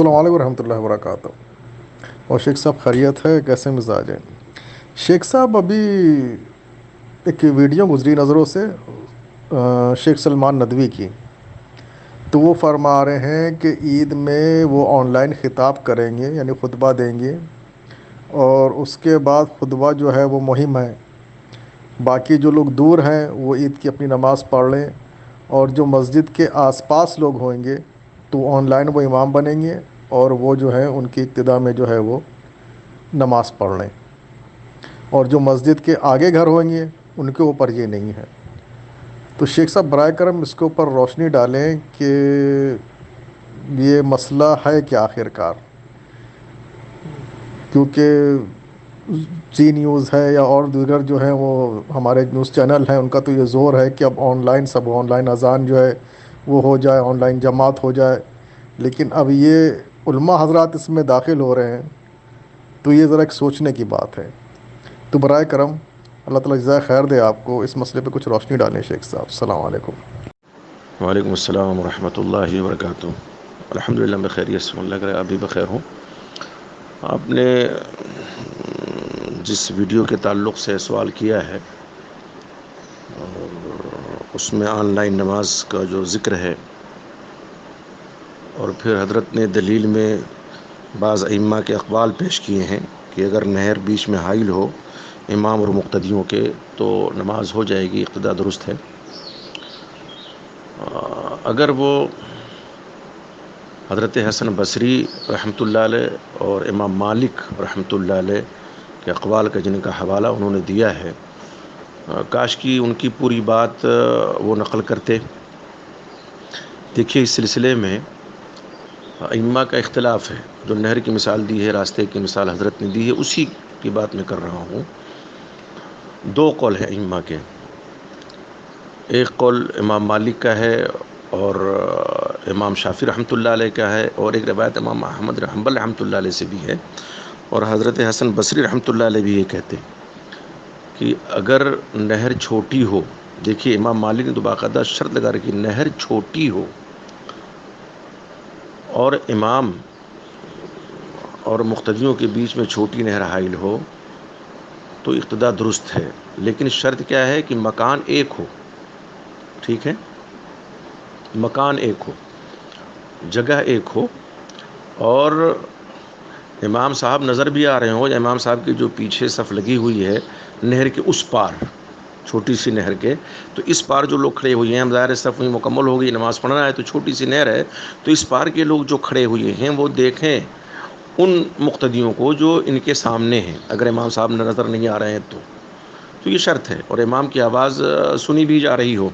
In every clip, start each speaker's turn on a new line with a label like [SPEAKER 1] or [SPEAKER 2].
[SPEAKER 1] السلام علیکم ورحمۃ اللہ وبرکاتہ۔ اور شیخ صاحب خیریت ہے؟ کیسے مزاج ہیں شیخ صاحب؟ ابھی ایک ویڈیو گزری نظروں سے شیخ سلمان ندوی کی، تو وہ فرما رہے ہیں کہ عید میں وہ آن لائن خطاب کریں گے، یعنی خطبہ دیں گے، اور اس کے بعد خطبہ جو ہے وہ مہم ہے، باقی جو لوگ دور ہیں وہ عید کی اپنی نماز پڑھ لیں، اور جو مسجد کے آس پاس لوگ ہوئیں گے تو آن لائن وہ امام بنیں گے، اور وہ جو ہے ان کی ابتدا میں جو ہے وہ نماز پڑھ لیں، اور جو مسجد کے آگے گھر ہوئیں گے ان کے اوپر یہ نہیں ہے۔ تو شیخ صاحب برائے کرم اس کے اوپر روشنی ڈالیں کہ یہ مسئلہ ہے کیا آخر کار، کیونکہ زی نیوز ہے یا اور دیگر جو ہیں وہ ہمارے نیوز چینل ہیں، ان کا تو یہ زور ہے کہ اب on line sub on line اذان جو ہے وہ ہو جائے، آن لائن جماعت ہو جائے، لیکن اب یہ علماء حضرات اس میں داخل ہو رہے ہیں، تو یہ ذرا ایک سوچنے کی بات ہے۔ تو برائے کرم اللہ تعالیٰ جزائے خیر دے آپ کو، اس مسئلے پہ کچھ روشنی ڈالیں شیخ صاحب۔ السلام علیکم۔
[SPEAKER 2] وعلیکم السلام ورحمۃ اللہ وبرکاتہ۔ الحمدللہ میں خیریت سے ہوں، اللہ کرے آپ بھی بخیر ہوں۔ آپ نے جس ویڈیو کے تعلق سے سوال کیا ہے، اس میں آن لائن نماز کا جو ذکر ہے، اور پھر حضرت نے دلیل میں بعض ائمہ کے اقوال پیش کیے ہیں کہ اگر نہر بیچ میں حائل ہو امام اور مقتدیوں کے تو نماز ہو جائے گی، اقتدا درست ہے۔ اگر وہ حضرت حسن بصری رحمۃ اللہ علیہ اور امام مالک رحمۃ اللہ علیہ کے اقوال کا جن کا حوالہ انہوں نے دیا ہے، کاش کی ان کی پوری بات وہ نقل کرتے۔ دیکھیے، اس سلسلے میں ائمہ کا اختلاف ہے۔ جو نہر کی مثال دی ہے، راستے کی مثال حضرت نے دی ہے، اسی کی بات میں کر رہا ہوں۔ دو قول ہیں ائمہ کے، ایک قول امام مالک کا ہے اور امام شافعی رحمۃ اللہ علیہ کا ہے، اور ایک روایت امام احمد بن حنبل رحمۃ اللہ علیہ سے بھی ہے، اور حضرت حسن بصری رحمۃ اللہ علیہ بھی یہ کہتے ہیں کہ اگر نہر چھوٹی ہو، دیکھیے امام مالک نے تو باقاعدہ شرط لگا رکھی، نہر چھوٹی ہو اور امام اور مقتدیوں کے بیچ میں چھوٹی نہر حائل ہو تو اقتدا درست ہے، لیکن شرط کیا ہے کہ مکان ایک ہو۔ ٹھیک ہے، مکان ایک ہو، جگہ ایک ہو، اور امام صاحب نظر بھی آ رہے ہوں، یا امام صاحب کی جو پیچھے صف لگی ہوئی ہے نہر کے اس پار، چھوٹی سی نہر کے، تو اس پار جو لوگ کھڑے ہوئے ہیں، ظاہر صف مکمل ہو گئی، نماز پڑھنا ہے تو چھوٹی سی نہر ہے، تو اس پار کے لوگ جو کھڑے ہوئے ہیں وہ دیکھیں ان مقتدیوں کو جو ان کے سامنے ہیں، اگر امام صاحب نظر نہیں آ رہے ہیں تو یہ شرط ہے، اور امام کی آواز سنی بھی جا رہی ہو۔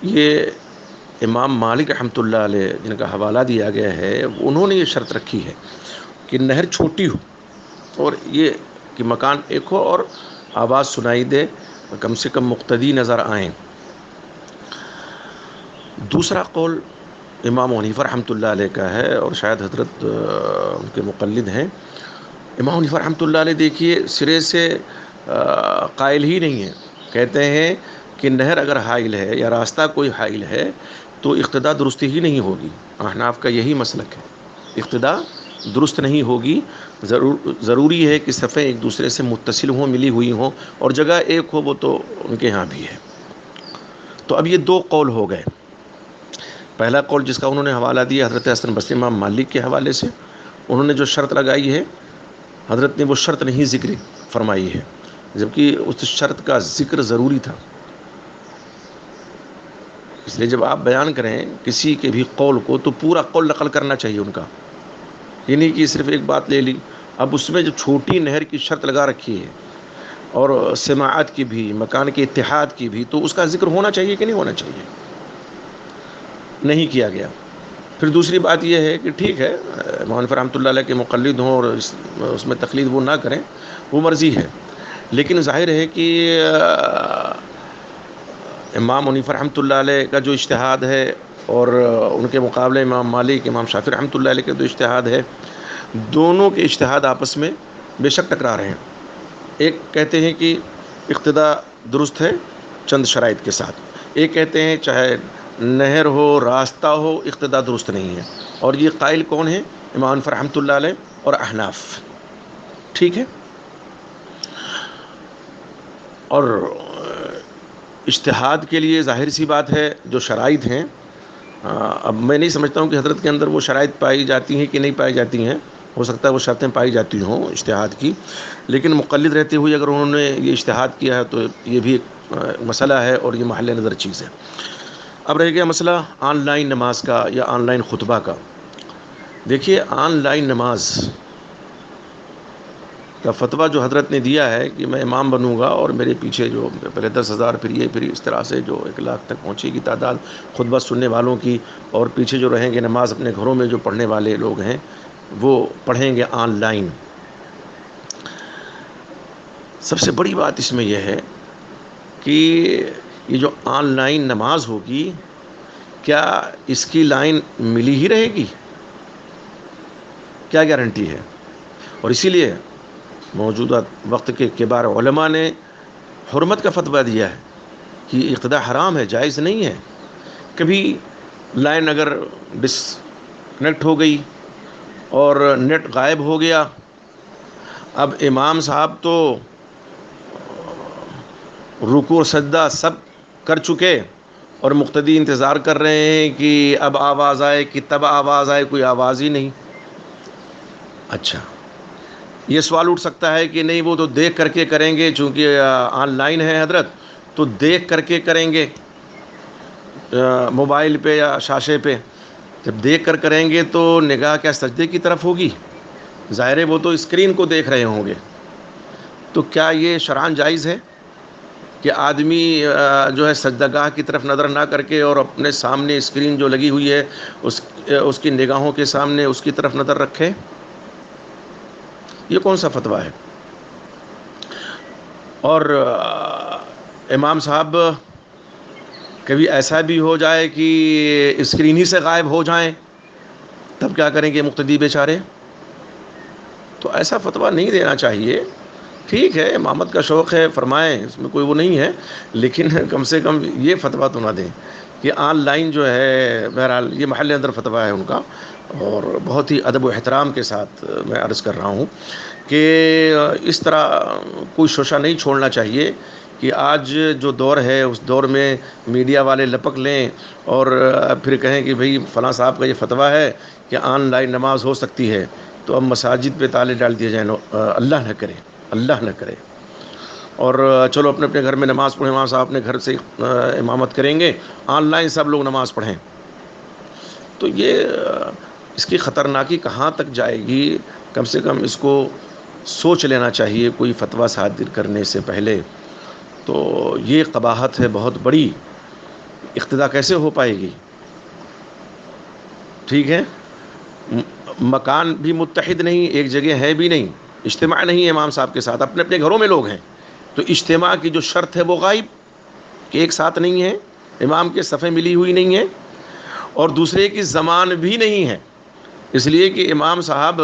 [SPEAKER 2] یہ امام مالک رحمۃ اللہ علیہ جن کا حوالہ دیا گیا ہے، انہوں نے یہ شرط رکھی ہے کہ نہر چھوٹی ہو، اور یہ کہ مکان ایک ہو اور آواز سنائی دے، کم سے کم مقتدی نظر آئیں۔ دوسرا قول امام حنیفہ رحمۃ اللہ علیہ کا ہے، اور شاید حضرت ان کے مقلد ہیں۔ امام حنیفہ رحمۃ اللہ علیہ دیکھیے سرے سے قائل ہی نہیں ہے، کہتے ہیں کہ نہر اگر حائل ہے یا راستہ کوئی حائل ہے تو اقتدا درست ہی نہیں ہوگی۔ احناف کا یہی مسلک ہے، اقتدا درست نہیں ہوگی، ضروری ہے کہ صفیں ایک دوسرے سے متصل ہوں، ملی ہوئی ہوں، اور جگہ ایک ہو، وہ تو ان کے ہاں بھی ہے۔ تو اب یہ دو قول ہو گئے۔ پہلا قول جس کا انہوں نے حوالہ دیا حضرت حسن بصری امام مالک کے حوالے سے، انہوں نے جو شرط لگائی ہے حضرت نے وہ شرط نہیں ذکر فرمائی ہے، جبکہ اس شرط کا ذکر ضروری تھا۔ اس لیے جب آپ بیان کریں کسی کے بھی قول کو تو پورا قول نقل کرنا چاہیے ان کا، یہ نہیں کہ صرف ایک بات لے لی۔ اب اس میں جب چھوٹی نہر کی شرط لگا رکھی ہے، اور سماعت کی بھی، مکان کے اتحاد کی بھی، تو اس کا ذکر ہونا چاہیے کہ نہیں ہونا چاہیے؟ نہیں کیا گیا۔ پھر دوسری بات یہ ہے کہ ٹھیک ہے، امام حنیفہ رحمۃ اللہ علیہ کے مقلد ہوں اور اس میں تقلید وہ نہ کریں، وہ مرضی ہے، لیکن ظاہر ہے کہ امام حنیفہ رحمۃ اللہ علیہ کا جو اجتہاد ہے، اور ان کے مقابلے امام مالک، امام شافعی رحمۃ اللہ علیہ کا جو اجتہاد ہے، دونوں کے اجتہاد آپس میں بے شک ٹکرا رہے ہیں۔ ایک کہتے ہیں کہ اقتدا درست ہے چند شرائط کے ساتھ، ایک کہتے ہیں چاہے نہر ہو، راستہ ہو، اقتدا درست نہیں ہے. اور یہ قائل کون ہیں؟ امام رحمۃ اللہ علیہ اور احناف. ٹھیک ہے. اور اجتہاد کے لیے ظاہر سی بات ہے جو شرائط ہیں، اب میں نہیں سمجھتا ہوں کہ حضرت کے اندر وہ شرائط پائی جاتی ہیں کہ نہیں پائی جاتی ہیں. ہو سکتا ہے وہ شرطیں پائی جاتی ہوں اجتہاد کی، لیکن مقلد رہتے ہوئے اگر انہوں نے یہ اجتہاد کیا ہے تو یہ بھی ایک مسئلہ ہے اور یہ محل نظر چیز ہے. اب رہ گیا مسئلہ آن لائن نماز کا یا آن لائن خطبہ کا. دیکھیے، آن لائن نماز کا فتویٰ جو حضرت نے دیا ہے کہ میں امام بنوں گا اور میرے پیچھے جو پہلے 10,000 پھر اس طرح سے جو 1,00,000 تک پہنچے گی تعداد خطبہ سننے والوں کی، اور پیچھے جو رہیں گے نماز اپنے گھروں میں جو پڑھنے والے لوگ ہیں وہ پڑھیں گے آن لائن. سب سے بڑی بات اس میں یہ ہے کہ یہ جو آن لائن نماز ہوگی، کیا اس کی لائن ملی ہی رہے گی؟ کیا گارنٹی ہے؟ اور اسی لیے موجودہ وقت کے کبار علماء نے حرمت کا فتویٰ دیا ہے کہ اقتداء حرام ہے، جائز نہیں ہے. کبھی لائن اگر ڈسکنیکٹ ہو گئی اور نیٹ غائب ہو گیا، اب امام صاحب تو رکوع اور سجدہ سب کر چکے اور مقتدی انتظار کر رہے ہیں کہ اب آواز آئے کہ تب آواز آئے، کوئی آواز ہی نہیں. اچھا، یہ سوال اٹھ سکتا ہے کہ نہیں وہ تو دیکھ کر کے کریں گے، چونکہ آن لائن ہے حضرت تو دیکھ کر کے کریں گے موبائل پہ یا شاشے پہ. جب دیکھ کر کریں گے تو نگاہ کیا سجدے کی طرف ہوگی؟ ظاہر ہے وہ تو اسکرین کو دیکھ رہے ہوں گے. تو کیا یہ شرعاً جائز ہے کہ آدمی جو ہے سجدہ گاہ کی طرف نظر نہ کر کے اور اپنے سامنے اسکرین جو لگی ہوئی ہے اس کی نگاہوں کے سامنے اس کی طرف نظر رکھے؟ یہ کون سا فتویٰ ہے؟ اور امام صاحب کبھی ایسا بھی ہو جائے کہ اسکرین ہی سے غائب ہو جائیں، تب کیا کریں گے مقتدی بیچارے؟ تو ایسا فتویٰ نہیں دینا چاہیے. ٹھیک ہے، امامت کا شوق ہے، فرمائیں، اس میں کوئی وہ نہیں ہے، لیکن کم سے کم یہ فتویٰ تو نہ دیں کہ آن لائن جو ہے. بہرحال یہ محل اندر فتویٰ ہے ان کا، اور بہت ہی ادب و احترام کے ساتھ میں عرض کر رہا ہوں کہ اس طرح کوئی شوشہ نہیں چھوڑنا چاہیے کہ آج جو دور ہے اس دور میں میڈیا والے لپک لیں اور پھر کہیں کہ بھئی فلاں صاحب کا یہ فتویٰ ہے کہ آن لائن نماز ہو سکتی ہے، تو اب مساجد پہ تالے ڈال دیے جائیں. اللہ نہ کرے، اللہ نہ کرے. اور چلو اپنے اپنے گھر میں نماز پڑھیں، امام صاحب اپنے گھر سے امامت کریں گے، آن لائن سب لوگ نماز پڑھیں. تو یہ اس کی خطرناکی کہاں تک جائے گی؟ کم سے کم اس کو سوچ لینا چاہیے کوئی فتویٰ صادر کرنے سے پہلے. تو یہ قباحت ہے بہت بڑی. اقتداء کیسے ہو پائے گی؟ ٹھیک ہے، مکان بھی متحد نہیں، ایک جگہ ہے بھی نہیں، اجتماع نہیں ہے امام صاحب کے ساتھ، اپنے اپنے گھروں میں لوگ ہیں. تو اجتماع کی جو شرط ہے وہ غائب، کہ ایک ساتھ نہیں ہے، امام کے صفیں ملی ہوئی نہیں ہیں، اور دوسرے کی زمان بھی نہیں ہے، اس لیے کہ امام صاحب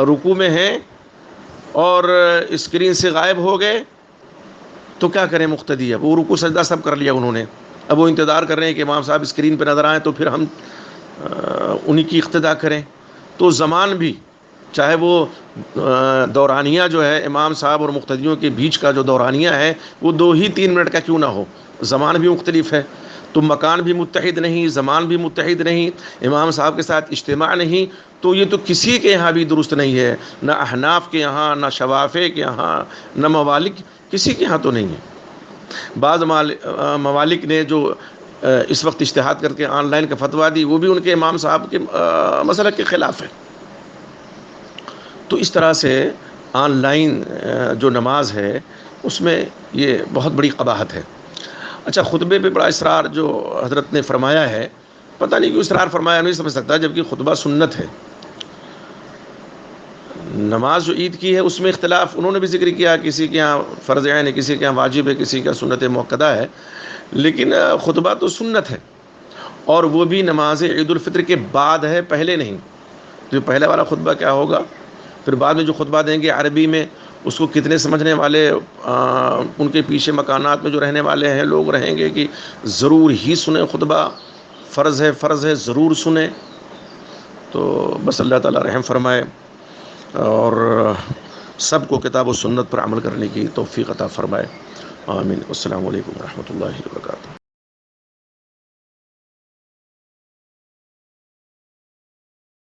[SPEAKER 2] رکوع میں ہیں اور اسکرین سے غائب ہو گئے. تو کیا کریں مقتدی؟ اب وہ رکوع سجدہ سب کر لیا انہوں نے، اب وہ انتظار کر رہے ہیں کہ امام صاحب اسکرین پہ نظر آئیں تو پھر ہم انہی کی اقتداء کریں. تو زمان بھی، چاہے وہ دورانیہ جو ہے امام صاحب اور مقتدیوں کے بیچ کا جو دورانیہ ہے وہ 2 ہی 3 منٹ کا کیوں نہ ہو، زمان بھی مختلف ہے. تو مکان بھی متحد نہیں، زمان بھی متحد نہیں، امام صاحب کے ساتھ اجتماع نہیں. تو یہ تو کسی کے یہاں بھی درست نہیں ہے، نہ احناف کے یہاں، نہ شوافع کے یہاں، نہ موالک، کسی کے یہاں تو نہیں ہے. بعض ممالک نے جو اس وقت اجتہاد کر کے آن لائن کا فتویٰ دی، وہ بھی ان کے امام صاحب کے مسلک کے خلاف ہے. تو اس طرح سے آن لائن جو نماز ہے اس میں یہ بہت بڑی قباحت ہے. اچھا، خطبے پہ بڑا اصرار جو حضرت نے فرمایا ہے، پتہ نہیں کیوں اصرار فرمایا، نہیں سمجھ سکتا، جبکہ خطبہ سنت ہے. نماز جو عید کی ہے اس میں اختلاف انہوں نے بھی ذکر کیا، کسی کے یہاں فرض عین ہے، کسی کے یہاں واجب ہے، کسی کے یہاں سنت مؤکدہ ہے، لیکن خطبہ تو سنت ہے، اور وہ بھی نماز عید الفطر کے بعد ہے، پہلے نہیں. تو پہلے والا خطبہ کیا ہوگا؟ پھر بعد میں جو خطبہ دیں گے عربی میں اس کو کتنے سمجھنے والے ان کے پیچھے مکانات میں جو رہنے والے ہیں لوگ رہیں گے کہ ضرور ہی سنیں خطبہ، فرض ہے ضرور سنیں. تو بس اللہ تعالیٰ رحم فرمائے اور سب کو کتاب و سنت پر عمل کرنے کی توفیق عطا فرمائے. آمین. السلام علیکم ورحمۃ اللہ وبرکاتہ.